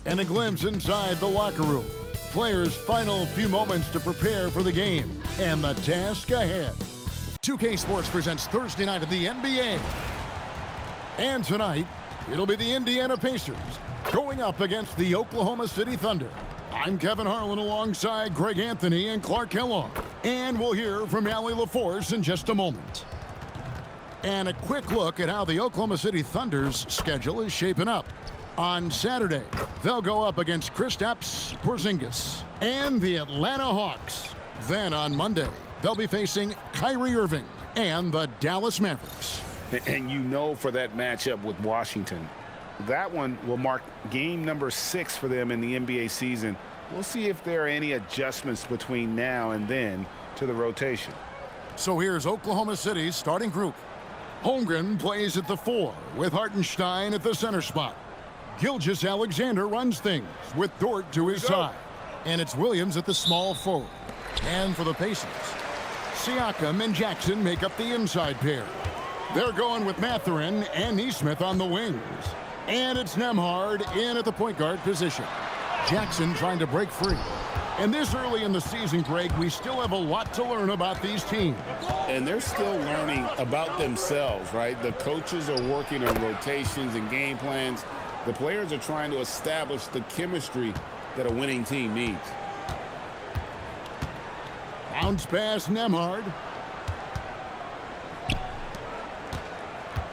and a glimpse inside the locker room. Players' final few moments to prepare for the game and the task ahead. 2K Sports presents Thursday night of the NBA. And tonight, it'll be the Indiana Pacers going up against the Oklahoma City Thunder. I'm Kevin Harlan alongside Greg Anthony and Clark Kellogg. And we'll hear from Allie LaForce in just a moment. And a quick look at how the Oklahoma City Thunder's schedule is shaping up. On Saturday, they'll go up against Kristaps Porzingis and the Atlanta Hawks. Then on Monday, they'll be facing Kyrie Irving and the Dallas Mavericks. And you know, for that matchup with Washington, that one will mark game number 6 for them in the NBA season. We'll see if there are any adjustments between now and then to the rotation. So here's Oklahoma City's starting group. Holmgren plays at the 4 with Hartenstein at the center spot. Gilgeous-Alexander runs things with Dort to his side. And it's Williams at the small forward. And for the Pacers, Siakam and Jackson make up the inside pair. They're going with Mathurin and Nesmith on the wings. And it's Nembhard in at the point guard position. Jackson trying to break free. And this early in the season, Greg, we still have a lot to learn about these teams. And they're still learning about themselves, right? The coaches are working on rotations and game plans. The players are trying to establish the chemistry that a winning team needs. Bounce pass, Nembhard.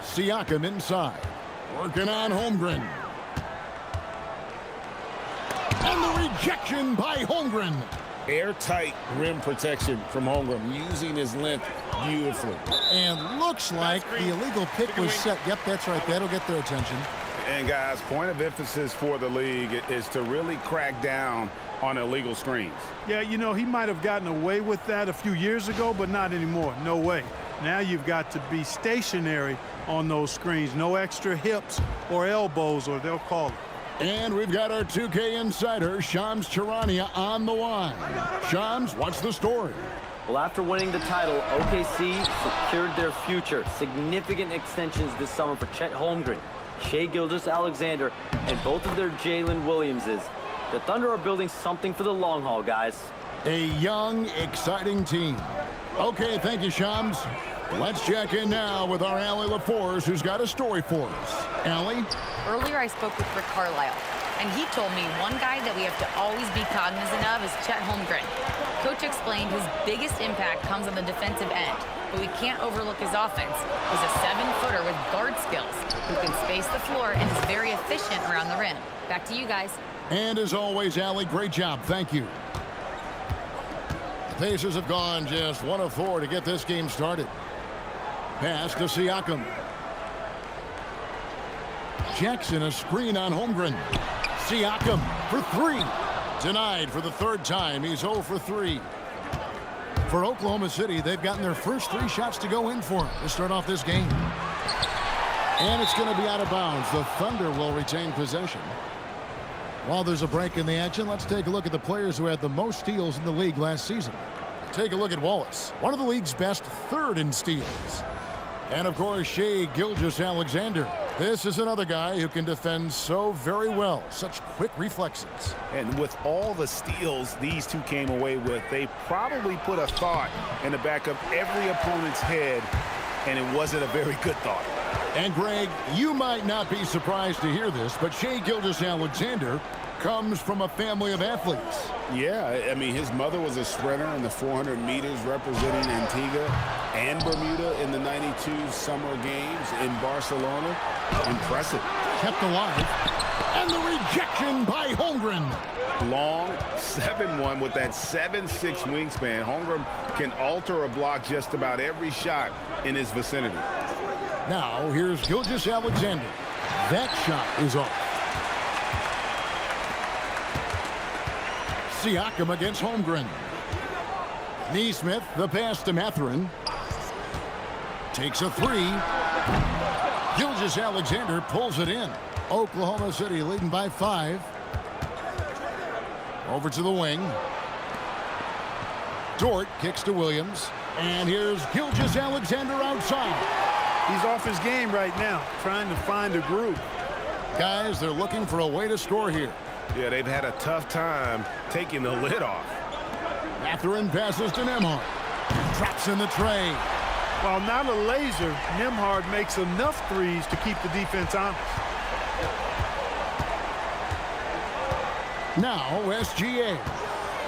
Siakam inside. Working on Holmgren. And the rejection by Holmgren. Airtight rim protection from Holmgren, using his length beautifully. And looks like the illegal pick was set. Yep, that's right. That'll get their attention. And guys, point of emphasis for the league is to really crack down on illegal screens. Yeah, you know, he might have gotten away with that a few years ago, but not anymore. No way. Now you've got to be stationary on those screens. No extra hips or elbows, or they'll call it. And we've got our 2K insider, Shams Charania, on the line. Shams, what's the story? Well, after winning the title, OKC secured their future. Significant extensions this summer for Chet Holmgren, Shai Gilgeous-Alexander, and both of their Jalen Williamses. The Thunder are building something for the long haul, guys. A young, exciting team. Okay, thank you, Shams. Let's check in now with our Allie LaForce, who's got a story for us. Allie? Earlier, I spoke with Rick Carlisle, and he told me one guy that we have to always be cognizant of is Chet Holmgren. Coach explained his biggest impact comes on the defensive end, but we can't overlook his offense. He's a 7-footer with guard skills who can space the floor and is very efficient around the rim. Back to you guys. And as always, Allie, great job. Thank you. The Pacers have gone just 1 of 4 to get this game started. Pass to Siakam. Jackson, a screen on Holmgren. Siakam for 3. Denied for the 3rd time. He's 0 for 3. For Oklahoma City, they've gotten their first 3 shots to go in for him to start off this game. And it's going to be out of bounds. The Thunder will retain possession. While there's a break in the action, let's take a look at the players who had the most steals in the league last season. Take a look at Wallace, one of the league's best, 3rd in steals. And of course, Shai Gilgeous-Alexander. This is another guy who can defend so very well. Such quick reflexes. And with all the steals these two came away with, they probably put a thought in the back of every opponent's head, and it wasn't a very good thought. And Greg, you might not be surprised to hear this, but Shai Gilgeous-Alexander comes from a family of athletes. Yeah, I mean, his mother was a sprinter in the 400 meters representing Antigua and Bermuda in the 92 Summer Games in Barcelona. Impressive. Kept alive. And the rejection by Holmgren. Long 7-1 with that 7'6" wingspan. Holmgren can alter a block just about every shot in his vicinity. Now, here's Gilgeous-Alexander. That shot is off. Siakam against Holmgren. Nesmith, the pass to Mathurin. Takes a 3. Gilgeous-Alexander pulls it in. Oklahoma City leading by 5. Over to the wing. Dort kicks to Williams. And here's Gilgeous-Alexander outside. He's off his game right now, trying to find a groove. Guys, they're looking for a way to score here. Yeah, they've had a tough time taking the lid off. Mathurin passes to Nembhard. Traps in the tray. While not a laser, Nembhard makes enough threes to keep the defense honest. Now SGA.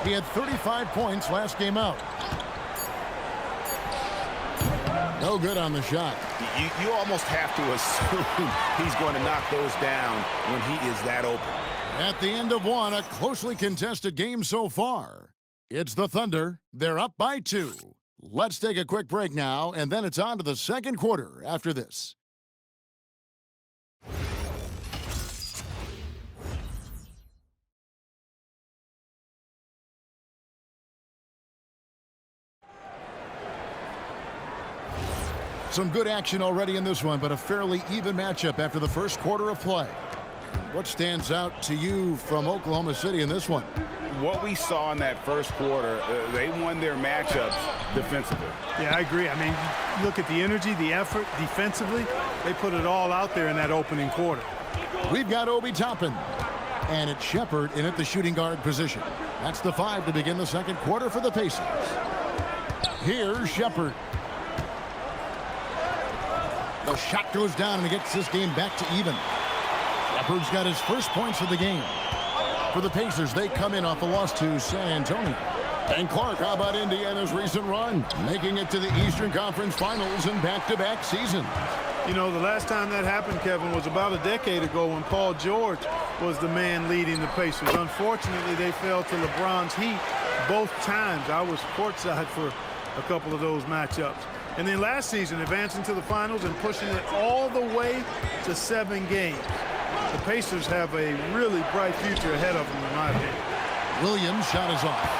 He had 35 points last game out. No good on the shot. You almost have to assume he's going to knock those down when he is that open. At the end of one, a closely contested game so far. It's the Thunder. They're up by 2. Let's take a quick break now, and then it's on to the second quarter after this. Some good action already in this one, but a fairly even matchup after the first quarter of play. What stands out to you from Oklahoma City in this one? What we saw in that first quarter, they won their matchups defensively. Yeah, I agree. I mean, look at the energy, the effort defensively. They put it all out there in that opening quarter. We've got Obi Toppin, and it's Shepard in at the shooting guard position. That's the 5 to begin the second quarter for the Pacers. Here's Shepard. The shot goes down, and he gets this game back to even. Shepard's got his first points of the game. For the Pacers, they come in off a loss to San Antonio. And Clark, how about Indiana's recent run? Making it to the Eastern Conference Finals in back-to-back seasons. You know, the last time that happened, Kevin, was about a decade ago when Paul George was the man leading the Pacers. Unfortunately, they fell to LeBron's Heat both times. I was courtside for a couple of those matchups. And then last season, advancing to the finals and pushing it all the way to 7 games. The Pacers have a really bright future ahead of them, in my opinion. Williams' shot is off.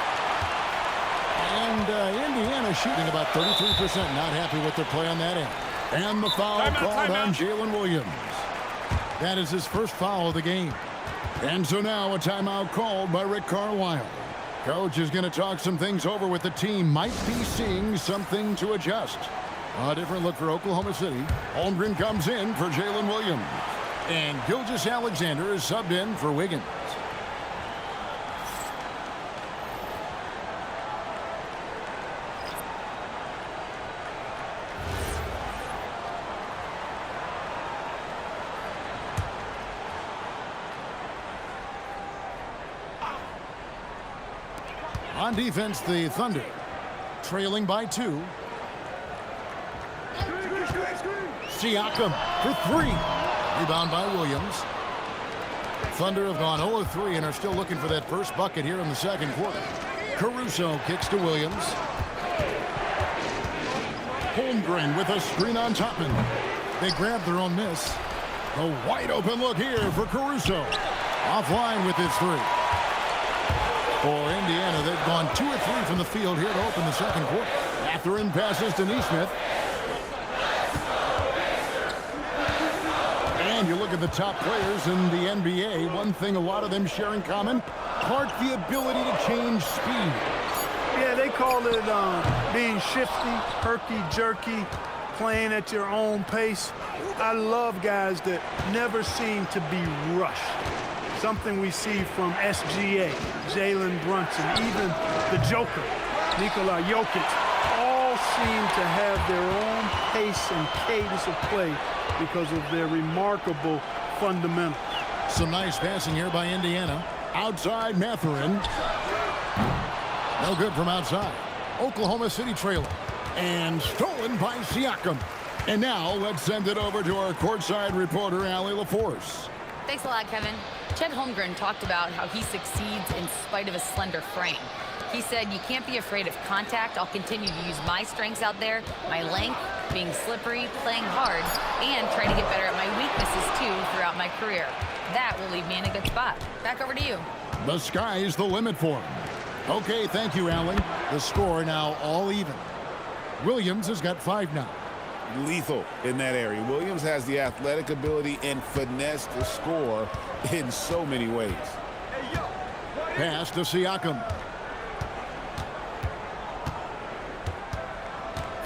And Indiana shooting about 33%. Not happy with their play on that end. And the foul called on Jalen Williams. That is his first foul of the game. And so now a timeout called by Rick Carlisle. Coach is going to talk some things over with the team. Might be seeing something to adjust. A different look for Oklahoma City. Holmgren comes in for Jalen Williams. And Gilgeous-Alexander is subbed in for Wiggins. On defense, the Thunder trailing by 2. Siakam for 3. Rebound by Williams. Thunder have gone 0-3 and are still looking for that first bucket here in the second quarter. Caruso kicks to Williams. Holmgren with a screen on Toppin. They grab their own miss. A wide open look here for Caruso. Offline with his 3. For Indiana, they've gone 2 or 3 from the field here to open the second quarter. Mathurin passes to Nesmith. And you look at the top players in the NBA, one thing a lot of them share in common, Clark, the ability to change speed. Yeah, they call it being shifty, herky-jerky, playing at your own pace. I love guys that never seem to be rushed. Something we see from SGA, Jalen Brunson, even the Joker, Nikola Jokic, all seem to have their own pace and cadence of play because of their remarkable fundamentals. Some nice passing here by Indiana. Outside Mathurin. No good from outside. Oklahoma City trailing. And stolen by Siakam. And now let's send it over to our courtside reporter, Allie LaForce. Thanks a lot, Kevin. Chet Holmgren talked about how he succeeds in spite of a slender frame. He said, "You can't be afraid of contact. I'll continue to use my strengths out there, my length, being slippery, playing hard, and trying to get better at my weaknesses, too, throughout my career. That will leave me in a good spot." Back over to you. The sky's the limit for him. Okay, thank you, Allie. The score now all even. Williams has got 5 now. Lethal in that area. Williams has the athletic ability and finesse to score in so many ways. Pass to Siakam.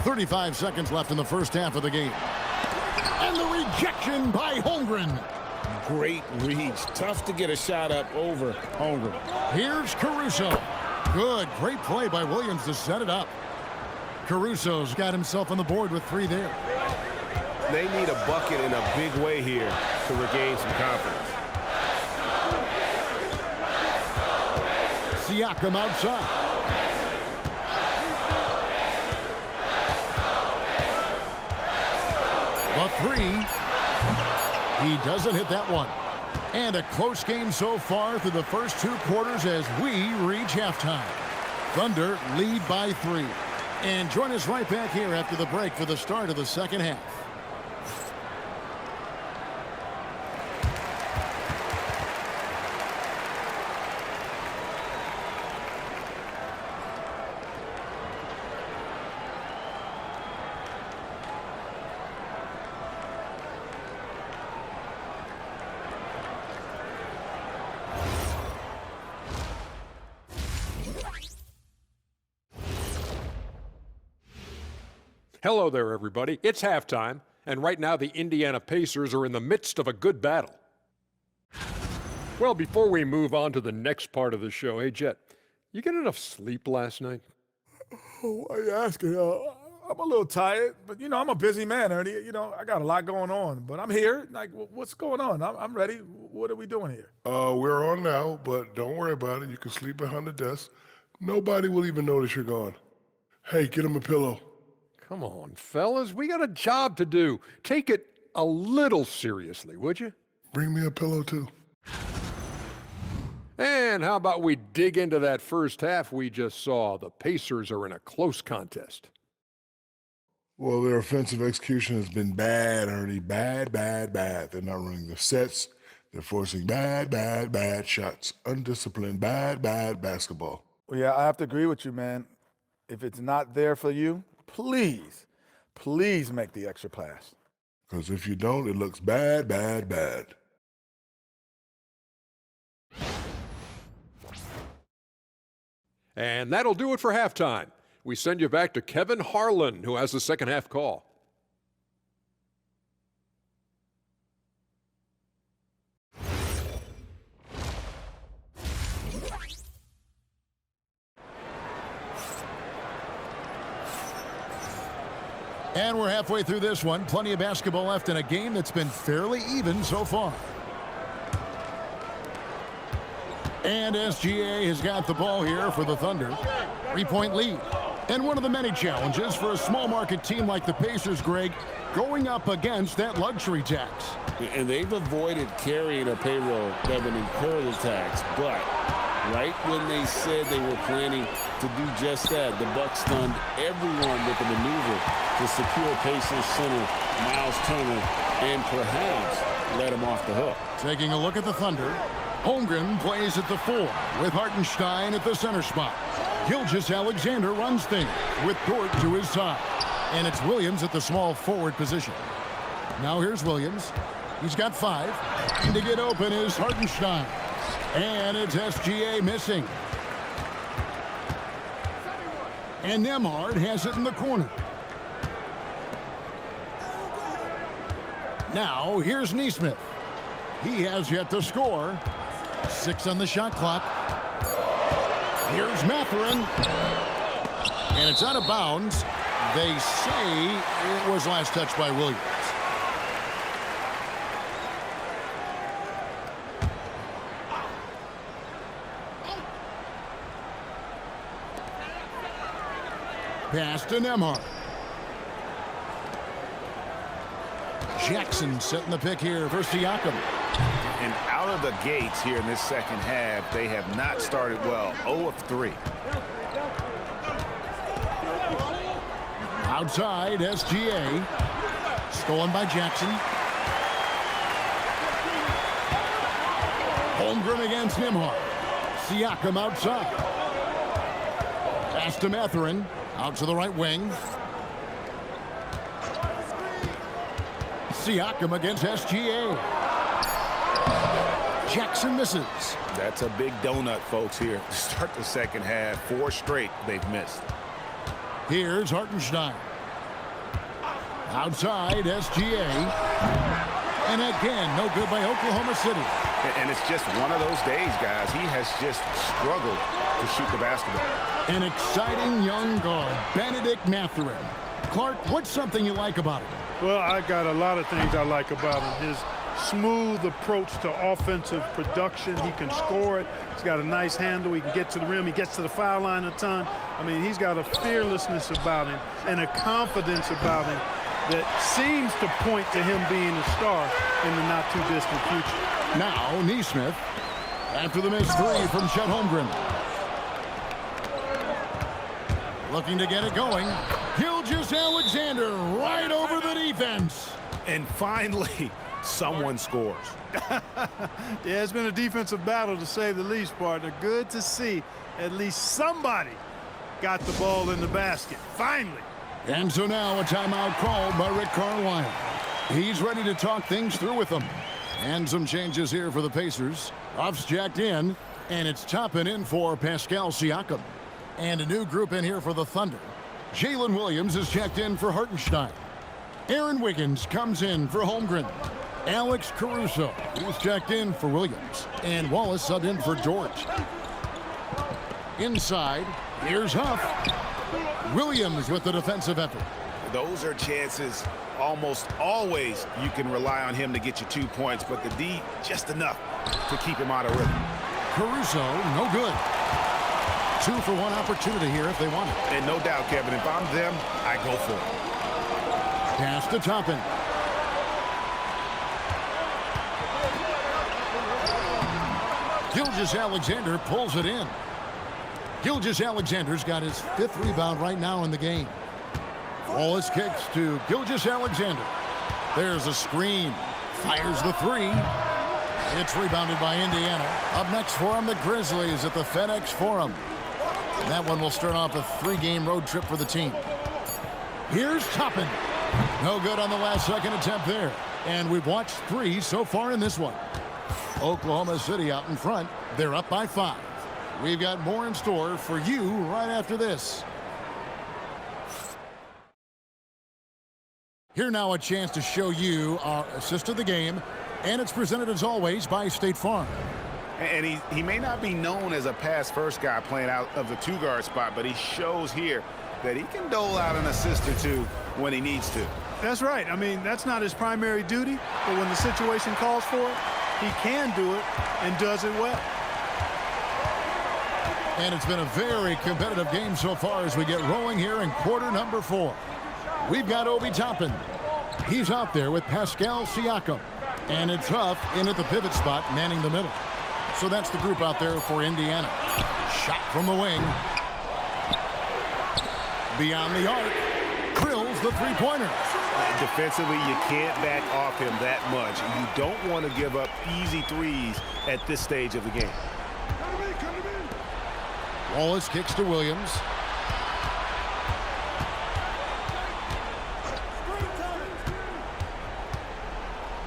35 seconds left in the first half of the game. And the rejection by Holmgren. Great reach. Tough to get a shot up over Holmgren. Here's Caruso. Good, great play by Williams to set it up. Caruso's got himself on the board with 3 there. They need a bucket in a big way here to regain some confidence. Siakam outside. The 3. He doesn't hit that one. And a close game so far through the first 2 quarters as we reach halftime. Thunder lead by 3. And join us right back here after the break for the start of the second half. Hello there, everybody. It's halftime, and right now the Indiana Pacers are in the midst of a good battle. Well, before we move on to the next part of the show, hey, Jet, you get enough sleep last night? Oh, why are you asking? I'm a little tired, but, I'm a busy man, Ernie. I got a lot going on, but I'm here. Like, what's going on? I'm ready. What are we doing here? We're on now, but don't worry about it. You can sleep behind the desk. Nobody will even notice you're gone. Hey, get him a pillow. Come on, fellas. We got a job to do. Take it a little seriously, would you? Bring me a pillow, too. And how about we dig into that first half we just saw? The Pacers are in a close contest. Well, their offensive execution has been bad, Ernie. Bad, bad, bad. They're not running the sets. They're forcing bad, bad, bad shots. Undisciplined, bad, bad basketball. Well, yeah, I have to agree with you, man. If it's not there for you, please make the extra pass. Because if you don't, it looks bad, bad, bad. And that'll do it for halftime. We send you back to Kevin Harlan, who has the second half call. And we're halfway through this one. Plenty of basketball left in a game that's been fairly even so far. And SGA has got the ball here for the Thunder. 3-point lead. And one of the many challenges for a small market team like the Pacers, Greg, going up against that luxury tax. And they've avoided carrying a payroll that would incur the tax. But right when they said they were planning to do just that, the Bucks stunned everyone with a maneuver to secure Pacers center Miles Turner and perhaps let him off the hook. Taking a look at the Thunder. Holmgren plays at the 4 with Hartenstein at the center spot. Gilgeous-Alexander runs things with Dort to his side. And it's Williams at the small forward position. Now here's Williams. He's got 5. And to get open is Hartenstein. And it's SGA missing. And Nembhard has it in the corner. Now here's Nesmith. He has yet to score. 6 on the shot clock. Here's Mathurin. And it's out of bounds. They say it was last touched by Williams. Pass to Nembhard. Jackson setting the pick here for Siakam. And out of the gates here in this second half, they have not started well. 0 of 3. Outside, SGA. Stolen by Jackson. Holmgren against Nembhard. Siakam outside. Pass to Mathurin. Out to the right wing. Siakam against SGA. Jackson misses. That's a big donut, folks, here to start the second half. 4 straight they've missed. Here's Hartenstein. Outside, SGA. And again, no good by Oklahoma City. And it's just one of those days, guys. He has just struggled to shoot the basketball. An exciting young guard, Benedict Mathurin. Clark, what's something you like about him? Well, I got a lot of things I like about him. His smooth approach to offensive production. He can score it. He's got a nice handle. He can get to the rim. He gets to the foul line a ton. I mean, he's got a fearlessness about him and a confidence about him that seems to point to him being a star in the not-too-distant future. Now, Neesmith, after the missed three from Chet Holmgren. Looking to get it going. Gilgeous-Alexander right over the defense. And finally, someone scores. Yeah, it's been a defensive battle, to say the least, partner. Good to see at least somebody got the ball in the basket. Finally. And so now a timeout called by Rick Carlisle. He's ready to talk things through with them. And some changes here for the Pacers. Ruff's jacked in, and it's Toppin in for Pascal Siakam. And a new group in here for the Thunder. Jalen Williams is checked in for Hartenstein. Aaron Wiggins comes in for Holmgren. Alex Caruso is checked in for Williams. And Wallace subbed in for George. Inside, here's Huff. Williams with the defensive effort. Those are chances almost always you can rely on him to get you 2 points, but the D just enough to keep him out of rhythm. Caruso, no good. 2 for 1 opportunity here if they want it. And no doubt, Kevin, if I'm them, I go for it. Pass to Toppin. Gilgeous-Alexander pulls it in. Gilgeous-Alexander's got his 5th rebound right now in the game. Wallace kicks to Gilgeous-Alexander. There's a screen. Fires the 3. It's rebounded by Indiana. Up next for him, the Grizzlies at the FedEx Forum. And that one will start off a 3-game road trip for the team. Here's Toppin. No good on the last second attempt there. And we've watched 3 so far in this one. Oklahoma City out in front. They're up by 5. We've got more in store for you right after this. Here now a chance to show you our assist of the game. And it's presented as always by State Farm. And he may not be known as a pass-first guy playing out of the 2-guard spot, but he shows here that he can dole out an assist or 2 when he needs to. That's right. I mean, that's not his primary duty, but when the situation calls for it, he can do it and does it well. And it's been a very competitive game so far as we get rolling here in quarter number 4. We've got Obi Toppin. He's out there with Pascal Siakam. And it's Huff in at the pivot spot, manning the middle. So that's the group out there for Indiana. Shot from the wing. Beyond the arc. Drills the 3-pointer. Defensively, you can't back off him that much. You don't want to give up easy 3s at this stage of the game. Wallace kicks to Williams.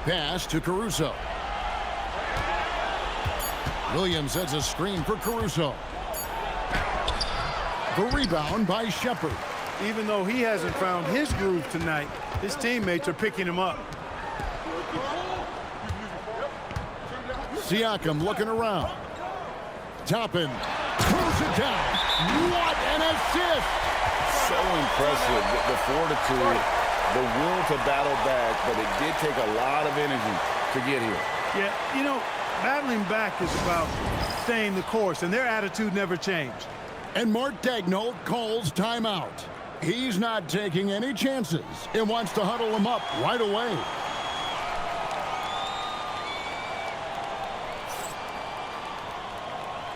Pass to Caruso. Williams sets a screen for Caruso. The rebound by Shepard. Even though he hasn't found his groove tonight, his teammates are picking him up. Siakam looking around. Toppin throws it down. What an assist! So impressive, the fortitude, the will to battle back, but it did take a lot of energy to get here. Yeah, you know, battling back is about staying the course, and their attitude never changed. And Mark Daigneault calls timeout. He's not taking any chances. It wants to huddle them up right away.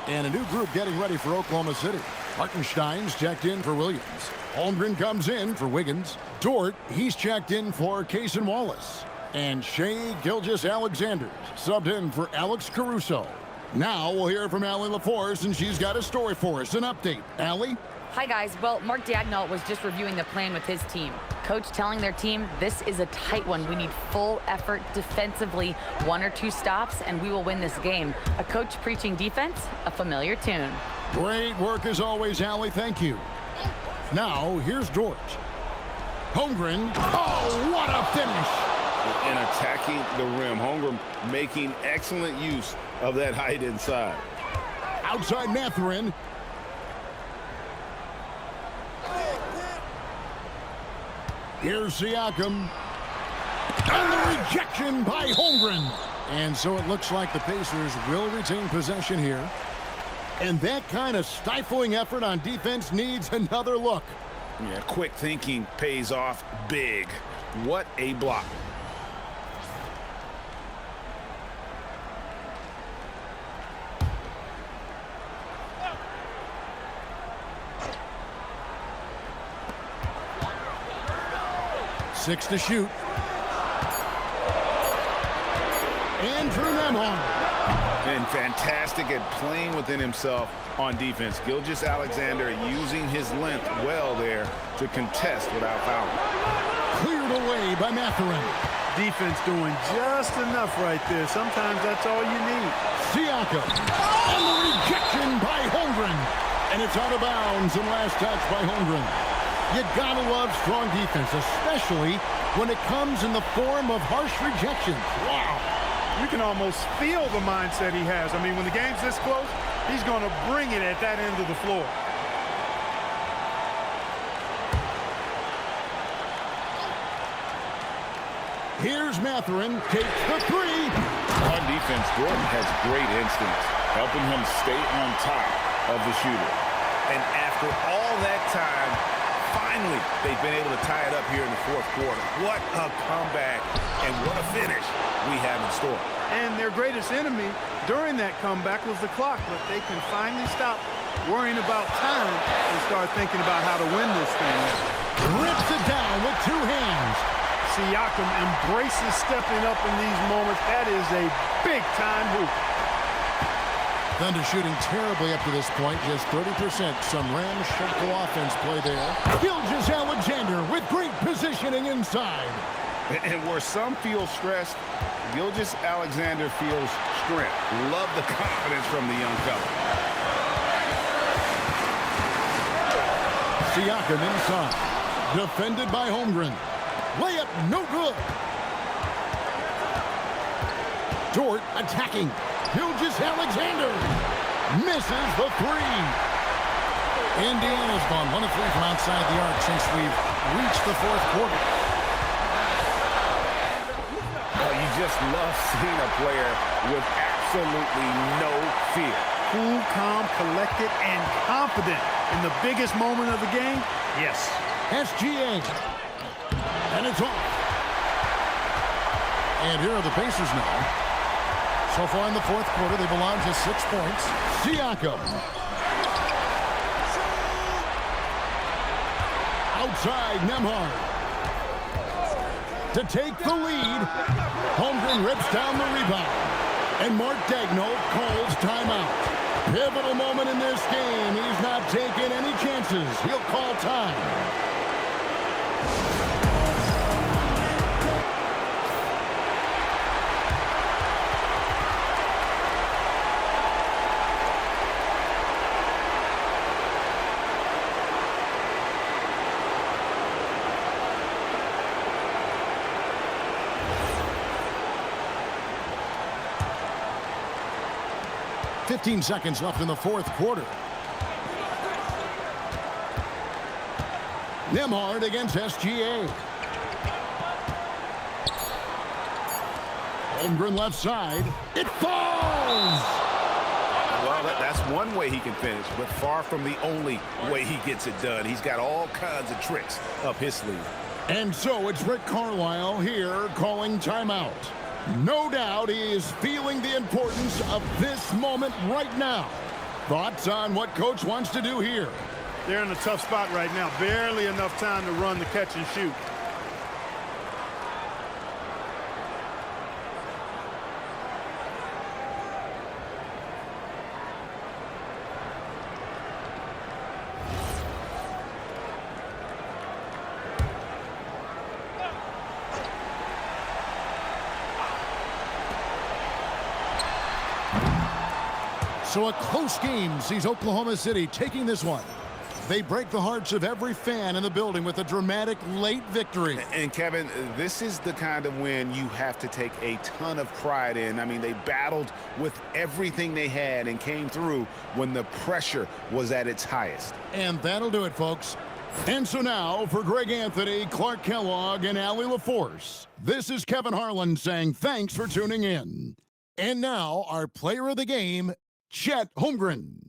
And a new group getting ready for Oklahoma City. Hartenstein's checked in for Williams. Holmgren comes in for Wiggins. Dort, he's checked in for Cason Wallace. And Shai Gilgeous-Alexander subbed in for Alex Caruso. Now we'll hear from Allie LaForce, and she's got a story for us, an update. Allie? Hi, guys. Well, Mark Daigneault was just reviewing the plan with his team. Coach telling their team, this is a tight one. We need full effort defensively, 1 or 2 stops, and we will win this game. A coach preaching defense, a familiar tune. Great work as always, Allie. Thank you. Now, here's George. Holmgren. Oh, what a finish! and attacking the rim. Holmgren making excellent use of that height inside. Outside Mathurin. Here's Siakam. And the rejection by Holmgren. And so it looks like the Pacers will retain possession here. And that kind of stifling effort on defense needs another look. Yeah, quick thinking pays off big. What a block. Six to shoot. Andrew Nembhard. And fantastic at playing within himself on defense. Gilgeous-Alexander using his length well there to contest without fouling. Cleared away by Mathurin. Defense doing just enough right there. Sometimes that's all you need. Siakam. And the rejection by Holmgren. And it's out of bounds and last touch by Holmgren. You gotta love strong defense, especially when it comes in the form of harsh rejections. Wow. You can almost feel the mindset he has. I mean, when the game's this close, he's going to bring it at that end of the floor. Here's Mathurin, takes the three. On defense, Gordon has great instincts, helping him stay on top of the shooter. And after all that time, finally, they've been able to tie it up here in the fourth quarter. What a comeback and what a finish we have in store. And their greatest enemy during that comeback was the clock, but they can finally stop worrying about time and start thinking about how to win this thing. Rips it down with two hands. Siakam embraces stepping up in these moments. That is a big-time hoop. Thunder shooting terribly up to this point, just 30%. Some ramshackle offense play there. Gilgeous-Alexander with great positioning inside. And where some feel stressed, Gilgeous-Alexander feels strength. Love the confidence from the young fella. Siakam inside. Defended by Holmgren. Layup no good. Dort attacking. Gilgeous-Alexander misses the three. Indiana's gone 1 of 3 from outside the arc since we've reached the fourth quarter. You just love seeing a player with absolutely no fear. Cool, calm, collected, and confident in the biggest moment of the game. Yes. SGA. And it's off. And here are the Pacers now. So far in the fourth quarter, they belong to 6 points. Siakam. Outside, Nembhard. To take the lead. Holmgren rips down the rebound. And Mark Daigneault calls timeout. Pivotal moment in this game. He's not taking any chances. He'll call time. Fifteen seconds left in the fourth quarter. Nembhard against SGA. Holmgren left side. It falls! Well, that's one way he can finish, but far from the only way he gets it done. He's got all kinds of tricks up his sleeve. And so it's Rick Carlisle here calling timeout. No doubt he is feeling the importance of this moment right now. Thoughts on what Coach wants to do here? They're in a tough spot right now. Barely enough time to run the catch and shoot. So a close game sees Oklahoma City taking this one. They break the hearts of every fan in the building with a dramatic late victory. And Kevin, this is the kind of win you have to take a ton of pride in. I mean, they battled with everything they had and came through when the pressure was at its highest. And that'll do it, folks. And so now, for Greg Anthony, Clark Kellogg, and Allie LaForce, this is Kevin Harlan saying thanks for tuning in. And now, our player of the game, Chet Holmgren.